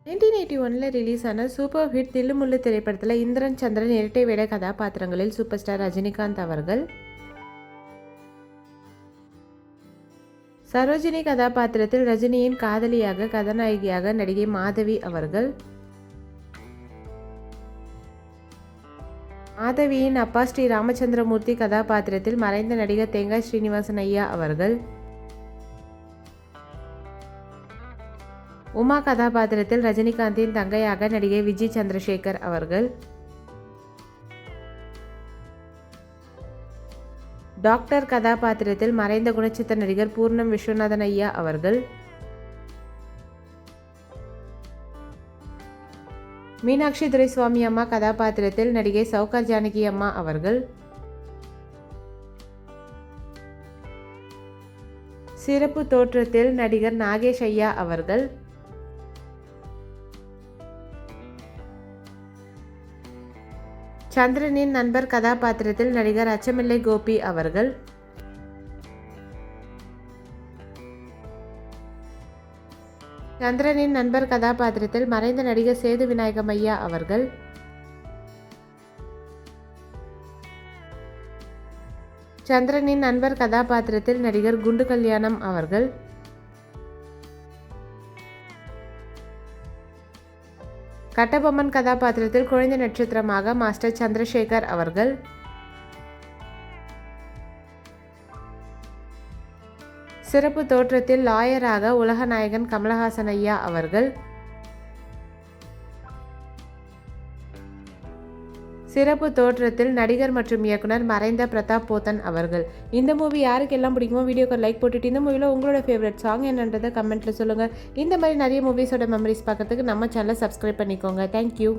1981 release ஆன super hit தில்லுமுல்லு திரைப்படத்தில் இந்திரன் சந்திரன் இரட்டை வேட கதாபாத்திரங்களில் சூப்பர் ஸ்டார் ரஜினிகாந்த் அவர்கள், சரோஜினி கதாபாத்திரத்தில் ரஜினியின் காதலியாக கதாநாயகியாக நடிகை மாதவி அவர்கள், மாதவியின் அப்பா ஸ்ரீ ராமச்சந்திரமூர்த்தி கதாபாத்திரத்தில் மறைந்த நடிகர் தேங்காய் ஸ்ரீனிவாசன் ஐயா அவர்கள், உமா கதாபாத்திரத்தில் ரஜினிகாந்தின் தங்கையாக நடிகை விஜய் சந்திரசேகர் அவர்கள், டாக்டர் கதாபாத்திரத்தில் மறைந்த குணச்சித்திர நடிகர் பூர்ணம் விஸ்வநாதன் ஐயா அவர்கள், மீனாட்சி துரைசுவாமி அம்மா கதாபாத்திரத்தில் நடிகை சௌகார் ஜானகி அம்மா அவர்கள், சிறப்பு தோற்றத்தில் நடிகர் நாகேஷ் ஐயா அவர்கள், சந்திரனின் நண்பர் கதாபாத்திரத்தில் நடிகர் அச்சமில்லை கோபி அவர்கள், சந்திரனின் நண்பர் கதாபாத்திரத்தில் மறைந்த நடிகர் சேது விநாயகம் ஐயா அவர்கள், சந்திரனின் நண்பர் கதாபாத்திரத்தில் நடிகர் குண்டு கல்யாணம் அவர்கள், கட்டபொம்மன் கதாபாத்திரத்தில் குழந்தை நட்சத்திரமாக மாஸ்டர் சந்திரசேகர் அவர்கள், சிறப்பு தோற்றத்தில் லாயராக உலகநாயகன் கமலஹாசன் ஐயா அவர்கள், சிறப்பு தோற்றத்தில் நடிகர் மற்றும் இயக்குனர் மறைந்த பிரதாப் போத்தன் அவர்கள். இந்த மூவி யாருக்கெல்லாம் பிடிக்குமோ வீடியோக்கு லைக் போட்டுட்டு இந்த மூவியில் உங்களோட ஃபேவரட் சாங் என்னன்றதை கமெண்ட்டில் சொல்லுங்கள். இந்த மாதிரி நிறைய மூவிஸோட மெமரிஸ் பார்க்கறதுக்கு நம்ம சேனலை சப்ஸ்கிரைப் பண்ணிக்கோங்க. தேங்க்யூ.